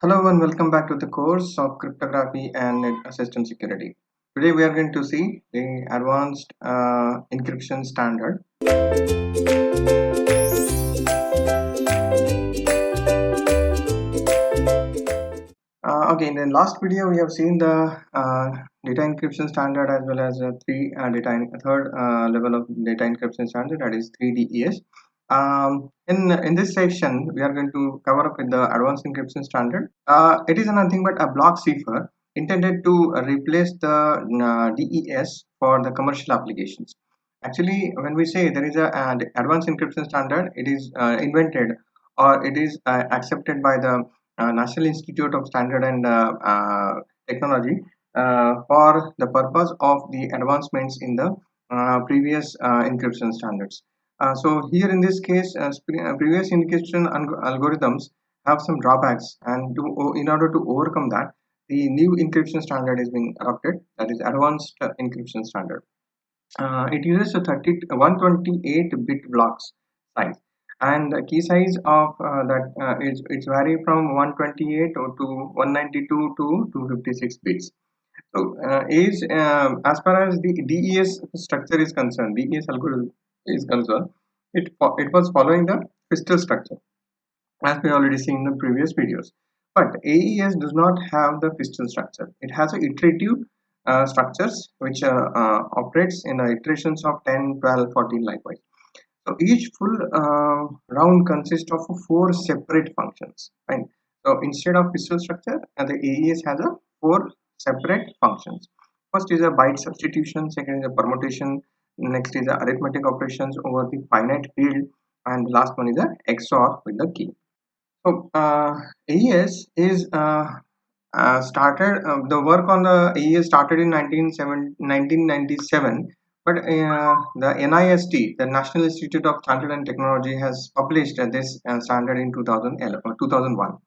Hello and welcome back to the course of cryptography and system security. Today we are going to see the advanced encryption standard. Okay, in the last video we have seen the data encryption standard as well as third level of data encryption standard, that is 3DES. In this section we are going to cover up with the advanced encryption standard. It is nothing but a block cipher intended to replace the DES for the commercial applications. Actually, when we say there is a advanced encryption standard, it is invented or it is accepted by the National Institute of Standard and Technology for the purpose of the advancements in the previous encryption standards. So here in this case, previous encryption algorithms have some drawbacks, and in order to overcome that, the new encryption standard is being adopted, that is advanced encryption standard. It uses a 128 bit blocks size, and the key size of that is it's vary from 128 to 192 to 256 bits. So is as far as the DES structure is concerned, DES algorithm is concerned, it was following the crystal structure as we already seen in the previous videos. But AES does not have the crystal structure. It has a iterative structures which operates in iterations of 10, 12, 14 likewise. So each full round consists of four separate functions. Right. So instead of crystal structure, the AES has a four separate functions. First is a byte substitution, second is a permutation, next is the arithmetic operations over the finite field, and the last one is a XOR with the key. So AES is started the work on the AES started in 1997, but the NIST, the National Institute of Standard and Technology, has published this standard in 2001.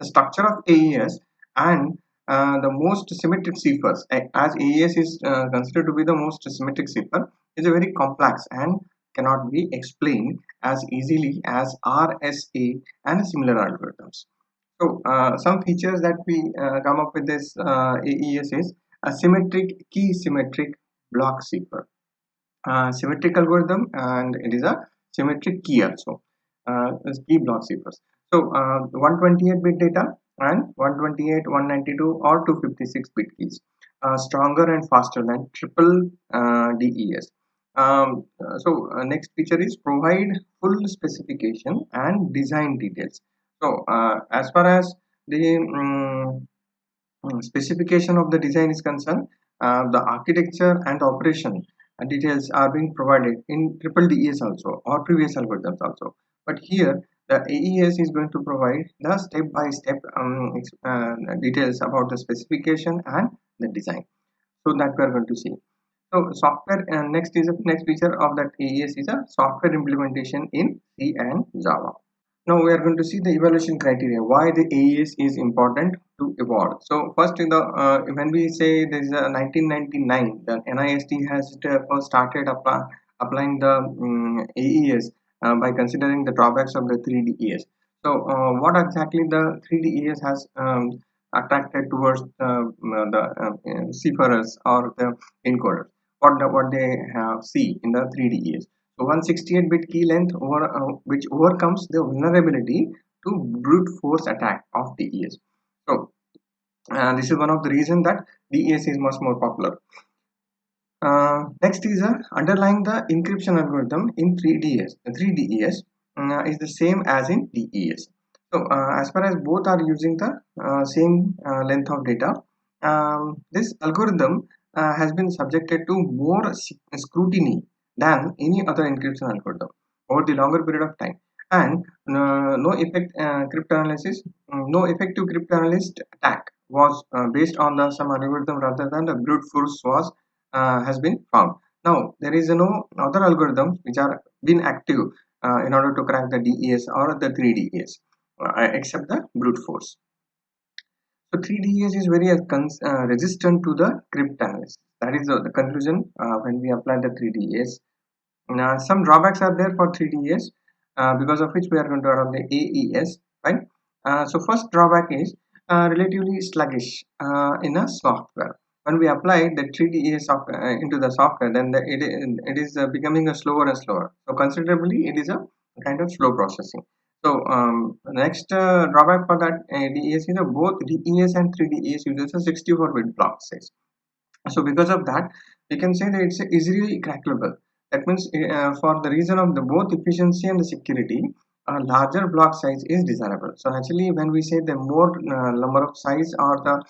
The structure of AES and the most symmetric ciphers, as AES is considered to be the most symmetric cipher, is a very complex and cannot be explained as easily as RSA and similar algorithms. So some features that we come up with this AES is a symmetric key symmetric block cipher, symmetric algorithm, and it is a symmetric key also, is key block ciphers. So 128 bit data and 128, 192 or 256 bit keys, stronger and faster than triple DES. Next feature is provide full specification and design details. So as far as the specification of the design is concerned, the architecture and operation details are being provided in triple DES also or previous algorithms also. But here the AES is going to provide the step-by-step details about the specification and the design. So that we are going to see. So software next feature of that AES is a software implementation in C and Java. Now we are going to see the evaluation criteria, why the AES is important to evolve. So first, in the when we say there is a 1999, the NIST has first started applying the AES by considering the drawbacks of the 3DES. So what exactly the 3DES has attracted towards the seafarers or the encoders? What they see in the 3DES. So 168-bit key length which overcomes the vulnerability to brute force attack of DES. So this is one of the reasons that DES is much more popular. Next is underlying the encryption algorithm in 3DES. The 3DES is the same as in DES. So as far as both are using the same length of data, this algorithm has been subjected to more scrutiny than any other encryption algorithm over the longer period of time, and no effective cryptanalyst attack was based on the some algorithm rather than the brute force was has been found. Now there is no other algorithms which are been active in order to crack the DES or the 3DES except the brute force. So 3DES is very resistant to the cryptanalysis. That is the conclusion when we apply the 3DES. Some drawbacks are there for 3DES, because of which we are going to adopt the AES, right? So first drawback is relatively sluggish in a software. When we apply the 3DEA software into the software, then it is becoming a slower and slower. So considerably, it is a kind of slow processing. So next drawback for that DES is that both DES and 3DES uses a 64-bit block size. So because of that, we can say that it's easily crackable. That means for the reason of the both efficiency and the security, a larger block size is desirable. So actually, when we say the more number of size or the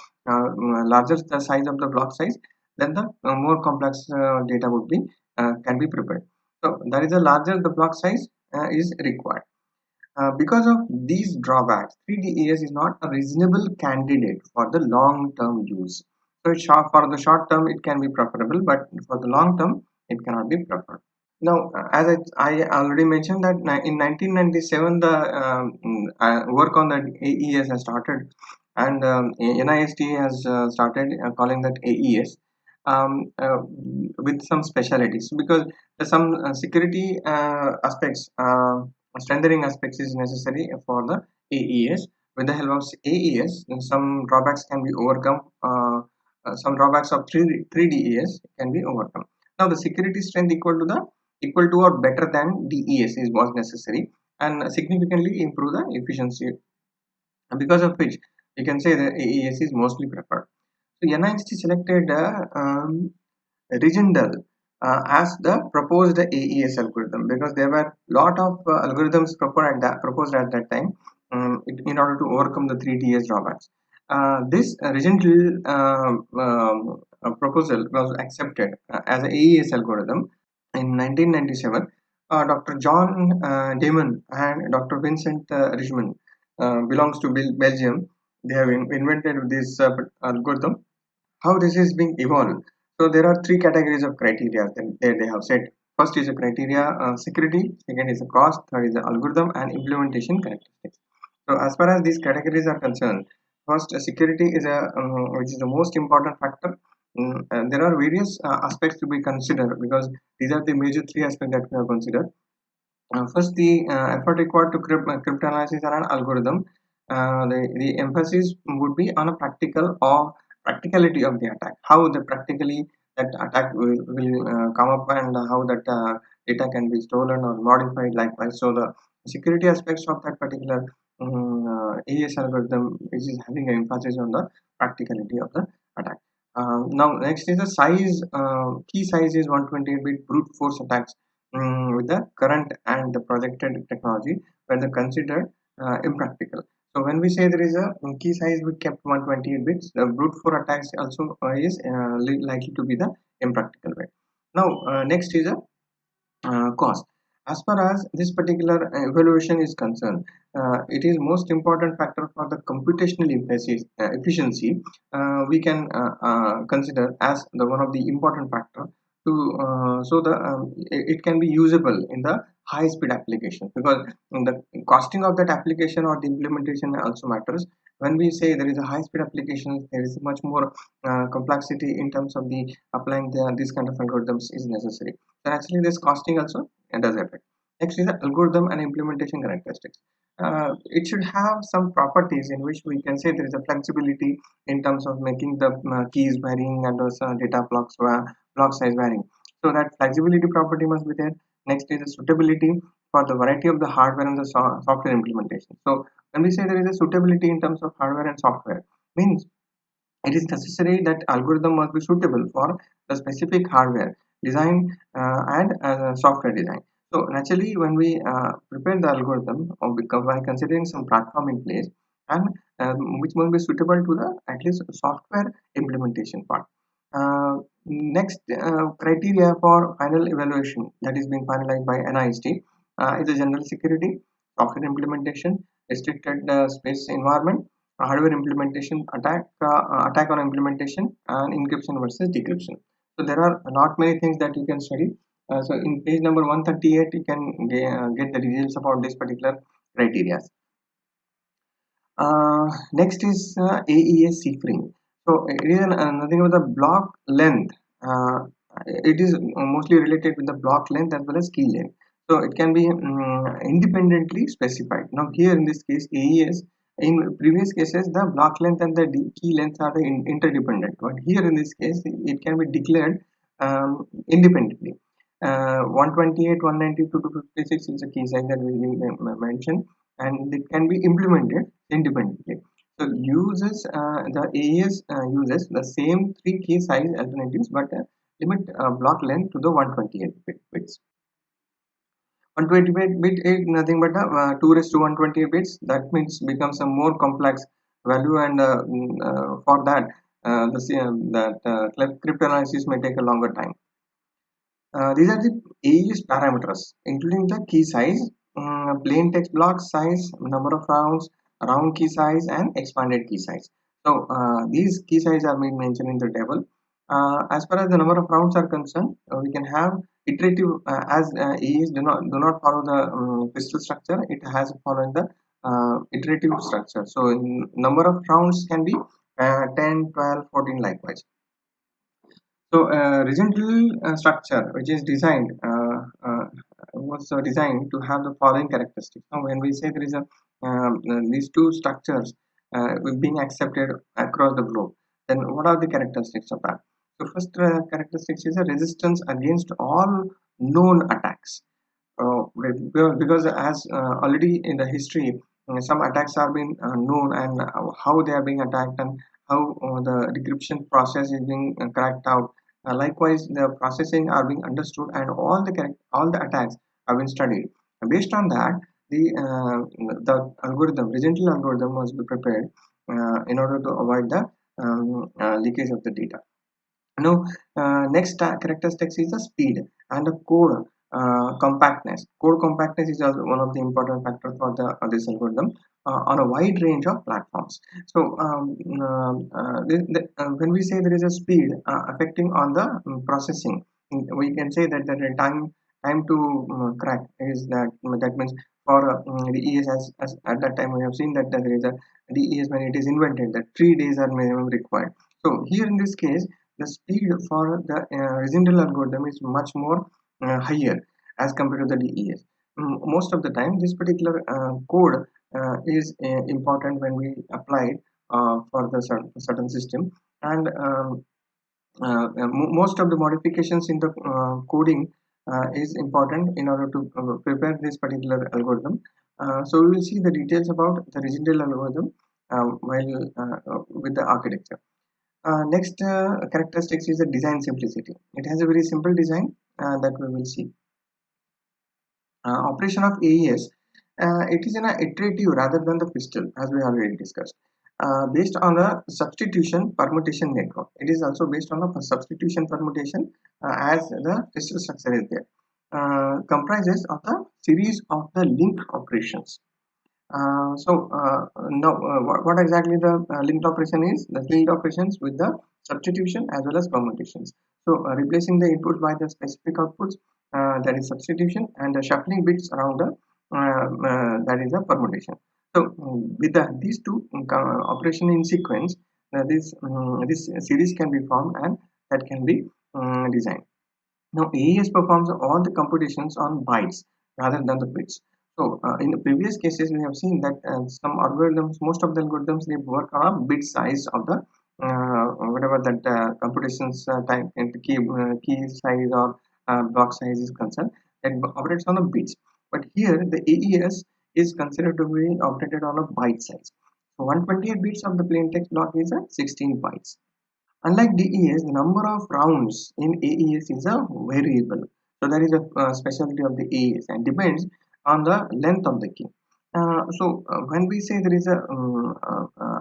larger the size of the block size, then the more complex data would be can be prepared. So that is a larger the block size is required. Because of these drawbacks, 3DES is not a reasonable candidate for the long-term use. So for the short term, it can be preferable, but for the long term, it cannot be preferred. Now, as I already mentioned that in 1997, the work on the AES has started, and NIST has started calling that AES with some specialities, because some security aspects, strengthening aspects is necessary for the AES. With the help of AES, some drawbacks can be overcome. Some drawbacks of 3DES can be overcome. Now, the security strength equal to or better than DES is was necessary, and significantly improve the efficiency, because of which you can say the AES is mostly preferred. So NIST selected Rigindal as the proposed AES algorithm, because there were lot of algorithms proposed at that time in order to overcome the 3DS drawbacks. This Rigindal proposal was accepted as an AES algorithm in 1997. Dr. John Damon and Dr. Vincent Richmond belongs to Belgium. They have invented this algorithm. How this is being evolved? So there are three categories of criteria that they have set. First is a criteria security, second is a cost, third is the algorithm and implementation characteristics. So as far as these categories are concerned, first security is a which is the most important factor. There are various aspects to be considered, because these are the major three aspects that we have considered. First, the effort required to cryptanalysis an algorithm. The emphasis would be on a practical or practicality of the attack. How the practically that attack will come up, and how that data can be stolen or modified likewise. So the security aspects of that particular AES algorithm, which is having an emphasis on the practicality of the attack. Now next is the size. Key size is 128-bit brute force attacks with the current and the projected technology were the considered impractical. So when we say there is a key size we kept 128 bits, the brute force attacks also is likely to be the impractical way. Now next is a cost. As far as this particular evaluation is concerned, it is most important factor for the computational efficiency. We can consider as the one of the important factor to so the it can be usable in the high speed application, because the costing of that application or the implementation also matters. When we say there is a high speed application, there is much more complexity in terms of the applying these kind of algorithms is necessary. So actually this costing also does affect. Next is the algorithm and implementation characteristics. It should have some properties in which we can say there is a flexibility in terms of making the keys varying and also data block size varying. So that flexibility property must be there. Next is the suitability for the variety of the hardware and the software implementation. So when we say there is a suitability in terms of hardware and software, means it is necessary that algorithm must be suitable for the specific hardware design and software design. So naturally, when we prepare the algorithm, or by considering some platform in place, and which must be suitable to the at least software implementation part. Next criteria for final evaluation that is being finalized by NIST is the general security, software implementation, restricted space environment, hardware implementation, attack on implementation, and encryption versus decryption. So there are not many things that you can study. So in page number 138, you can get the details about this particular criteria. Next is AES ciphering. So it is nothing but the block length. It is mostly related with the block length as well as key length. So it can be independently specified. Now here in this case, AES In previous cases, the block length and the key length are the interdependent, but here in this case, it can be declared independently. 128, 192 to 256 is a key size that we mentioned, and it can be implemented independently. So uses the AES uses the same three key size alternatives, but limit block length to the 128 bits. 128 bit is nothing but 2 raised to 128 bits. That means becomes a more complex value, and for that, cryptanalysis may take a longer time. These are the AES parameters, including the key size, plain text block size, number of rounds, round key size, and expanded key size. So these key size are being mentioned in the table. As far as the number of rounds are concerned, we can have iterative as AES do not follow the crystal structure. It has following the iterative structure. So number of rounds can be 10, 12, 14 likewise. So, horizontal structure, which is designed, was designed to have the following characteristics. Now, when we say there is a these two structures being accepted across the globe, then what are the characteristics of that? So, first characteristics is a resistance against all known attacks. Because as already in the history, some attacks are being known, and how they are being attacked, and how the decryption process is being cracked out. Likewise, the processing are being understood, and all the attacks have been studied. And based on that, the algorithm, regentle algorithm, must be prepared in order to avoid the leakage of the data. Now, next characteristics is the speed and the code compactness. Code compactness is also one of the important factors for this algorithm on a wide range of platforms. So, when we say there is a speed affecting on the processing, we can say that the time to crack is that means for the ES, as at that time we have seen that there is a DES when it is invented, that 3 days are minimum required. So here in this case, the speed for the reasonable algorithm is much more higher as compared to the DES. Most of the time, this particular code is important when we apply it for the certain system, and most of the modifications in the coding is important in order to prepare this particular algorithm. So we will see the details about the reasonable algorithm while with the architecture. Next characteristics is the design simplicity. It has a very simple design that we will see. Operation of AES, it is an iterative rather than the crystal, as we already discussed. Based on a substitution permutation network. It is also based on a substitution permutation as the crystal structure is there. Comprises of the series of the linked operations. Now, what exactly the linked operation is? The linked operations with the substitution as well as permutations. So, replacing the inputs by the specific outputs, that is substitution, and the shuffling bits around the that is the permutation. So, with these two operation in sequence, this series can be formed, and that can be designed. Now, AES performs all the computations on bytes rather than the bits. So, in the previous cases, we have seen that some algorithms, most of the algorithms, they work on a bit size of the whatever that computations type and key size or block size is concerned. It operates on a bits. But here, the AES is considered to be operated on a byte size. So, 128 bits of the plain text block is 16 bytes. Unlike DES, the number of rounds in AES is a variable. So that is a specialty of the AES and depends on the length of the key. When we say there is a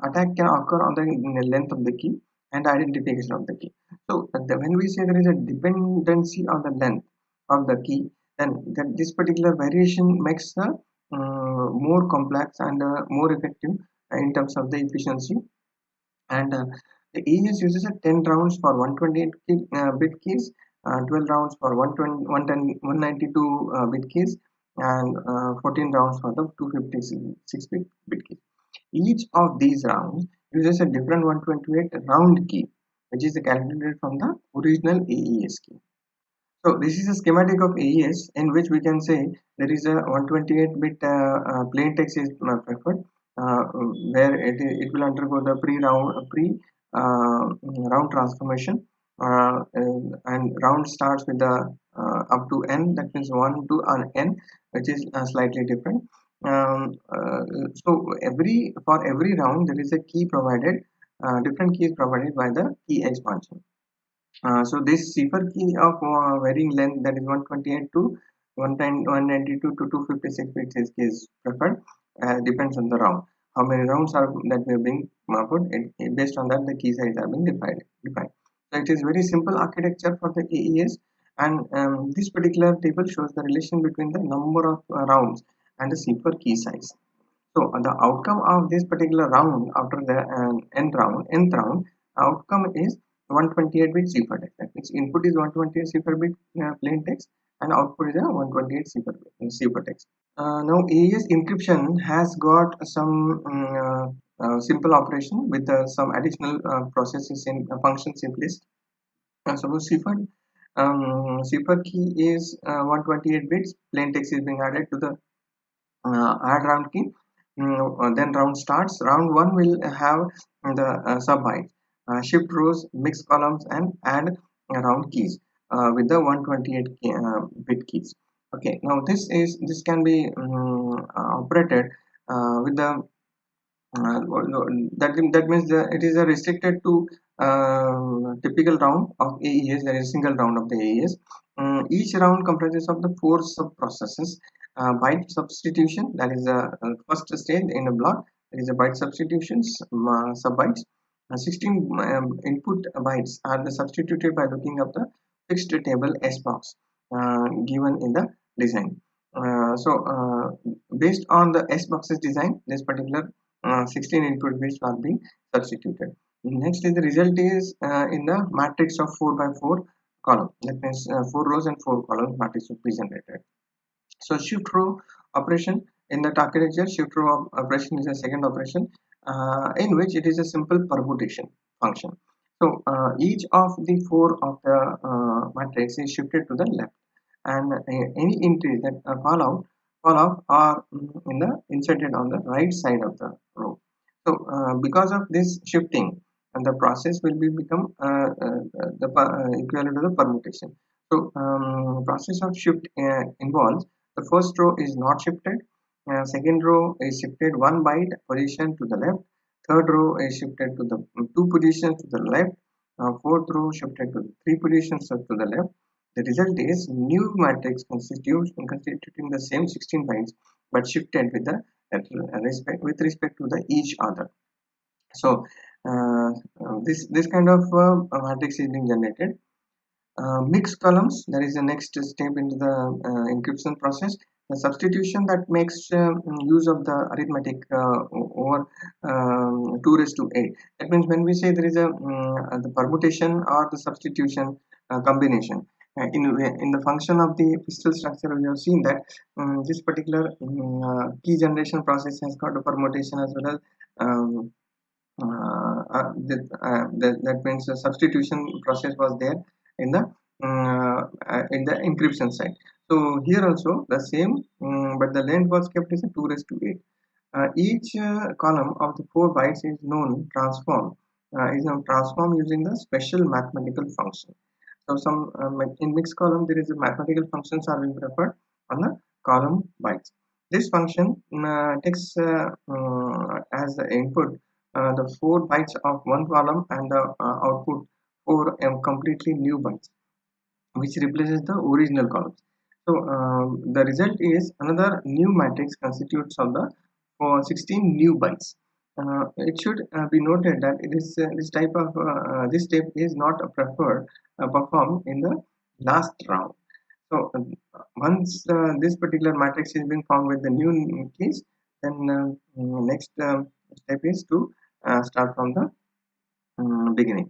attack can occur on the length of the key and identification of the key. So when we say there is a dependency on the length of the key, then this particular variation makes the more complex and more effective in terms of the efficiency. And the AES uses 10 rounds for 128 bit keys, 12 rounds for 192 bit keys, and 14 rounds for the 256 bit keys. Each of these rounds uses a different 128 round key, which is calculated from the original AES key. So this is a schematic of AES in which we can say there is a 128 bit plain text is preferred, where it will undergo the round transformation, and round starts with the up to n, that means 1 to an n, which is slightly different. So for every round there is a key provided, different keys provided by the key expansion. So this cipher key of varying length, that is 128 to 192 to 256 bits, is preferred. Depends on the round. How many rounds are that we are being put? Based on that, the key size are being defined. So it is very simple architecture for the AES, and this particular table shows the relation between the number of rounds and the cipher key size. So the outcome of this particular round, after the nth round, outcome is 128-bit ciphertext. That means input is 128 cipher-bit plain text, and output is a 128 ciphertext. Now AES encryption has got some simple operation with some additional processes in functions in list. Suppose cipher key is 128 bits, plain text is being added to the add round key. Then round starts. Round 1 will have the sub bytes, shift rows, mix columns, and add round keys with the 128 bit keys. Okay, now this can be operated with the that means it is restricted to typical round of AES. There is a single round of the AES. Each round comprises of the 4 sub processes. Byte substitution, that is the first stage in a block. There is a byte substitutions, sub bytes. 16 input bytes are substituted by looking up the fixed table S box given in the design. Based on the S boxes design, this particular 16 input bits are being substituted. Next is the result is in the matrix of 4 by 4 column. That means 4 rows and 4 columns matrix will be generated. So shift row operation in that architecture, shift row operation is a second operation in which it is a simple permutation function. So each of the 4 of the matrix is shifted to the left, and any entries that fall out are in the inserted on the right side of the row. So because of this shifting, and the process will become equivalent to the permutation. So process of shift involves the first row is not shifted, second row is shifted 1 byte position to the left, third row is shifted to the 2 positions to the left, fourth row shifted to 3 positions to the left. The result is new matrix constituting the same 16 bytes but shifted with the with respect to the each other. So this kind of matrix is being generated. Mixed columns, there is the next step into the encryption process. The substitution that makes use of the arithmetic over 2 raised to 8. That means when we say there is a the permutation or the substitution combination, in the function of the pistol structure, we have seen that this particular key generation process has got a permutation as well as that means the substitution process was there in the encryption side. So here also the same, but the length was kept as a 2 raised to 8. Each column of the 4 bytes is known transform using the special mathematical function. So some in mixed column there is a mathematical functions are being preferred on the column bytes. This function takes as the input the 4 bytes of one column and the output 4 completely new bytes, which replaces the original columns. So the result is another new matrix constitutes of the 16 new bytes. It should be noted that this step is not preferred performed in the last round. So once this particular matrix is being found with the new keys, then next step is to start from the beginning.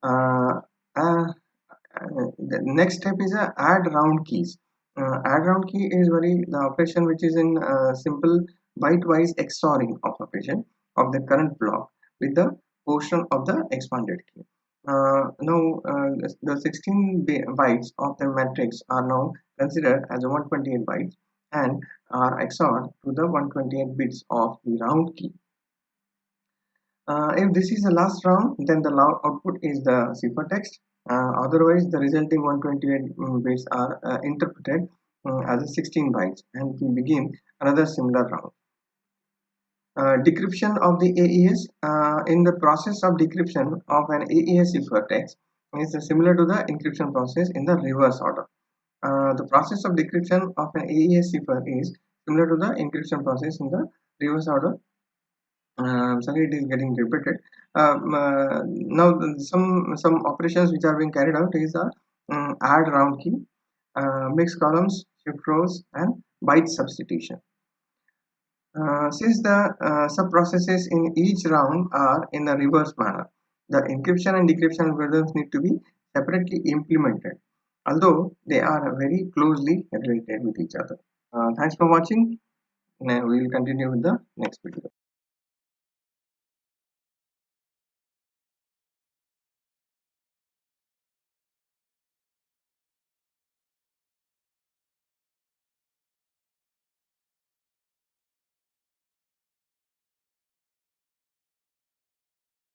Uh, uh, the next step is add round keys. Add round key is the operation which is in simple byte-wise XORing of operation of the current block with the portion of the expanded key. Now the 16 bytes of the matrix are now considered as 128 bytes, and are XORed to the 128 bits of the round key. If this is the last round, then the output is the ciphertext. Otherwise, the resulting 128 bits are interpreted as a 16 bytes, and we begin another similar round. Decryption of the AES. In the process of decryption of an AES ciphertext is similar to the encryption process in the reverse order. The process of decryption of an AES cipher is similar to the encryption process in the reverse order. Sorry, it is getting repeated. Now, some operations which are being carried out is a add round key, mix columns, shift rows, and byte substitution. Since the sub-processes in each round are in a reverse manner, the encryption and decryption algorithms need to be separately implemented, although they are very closely related with each other. Thanks for watching. Now we will continue with the next video.